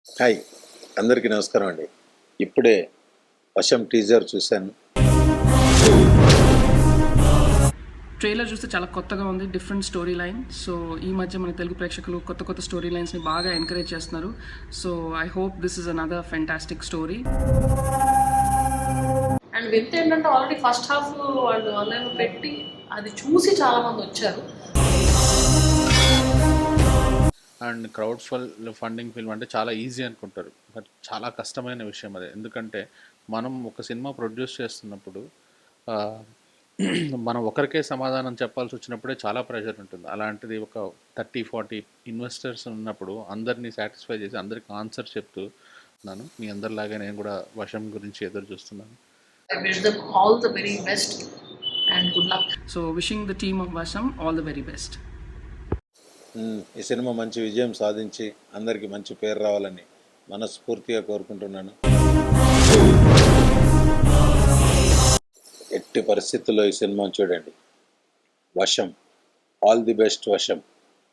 Hi, అందరికీ నమస్కారం అండి. ఇప్పుడే వశం టీజర్ చూశాను. ట్రైలర్ చూస్తే చాలా కొత్తగా ఉంది, డిఫరెంట్ స్టోరీ లైన్. సో ఈ మధ్య మన తెలుగు ప్రేక్షకులు కొత్త కొత్త స్టోరీ లైన్స్ని బాగా ఎంకరేజ్ చేస్తున్నారు. So I hope this is another fantastic story. And వింత ఏంటంటే ఆల్రెడీ ఫస్ట్ హాఫ్ వాళ్ళు ఆన్లైన్ పెట్టి అది చూసి చాలా మంది వచ్చారు. అండ్ క్రౌడ్ ఫండింగ్ ఫిల్మ్ అంటే చాలా ఈజీ అనుకుంటారు, బట్ చాలా కష్టమైన విషయం అది. ఎందుకంటే మనం ఒక సినిమా ప్రొడ్యూస్ చేస్తున్నప్పుడు ఆ, మనం ఒకరికే సమాధానం చెప్పాల్సి వచ్చినప్పుడే చాలా ప్రెషర్ ఉంటుంది. అలాంటిది ఒక 30-40 ఇన్వెస్టర్స్ ఉన్నప్పుడు అందరినీ సాటిస్ఫై చేసి అందరికి ఆన్సర్ చెప్తూ ఉన్నాను. మీ అందరిలాగే నేను కూడా వశం గురించి ఎదురు చూస్తున్నాను. I wish them all the very best and good luck. So wishing the team of వశం ఆల్ ద వెరీ బెస్ట్. ఈ సినిమా మంచి విజయం సాధించి అందరికీ మంచి పేరు రావాలని మనస్ఫూర్తిగా కోరుకుంటున్నాను. ఎట్టి పరిస్థితుల్లో ఈ సినిమా చూడండి. వశం, ఆల్ ది బెస్ట్ వశం.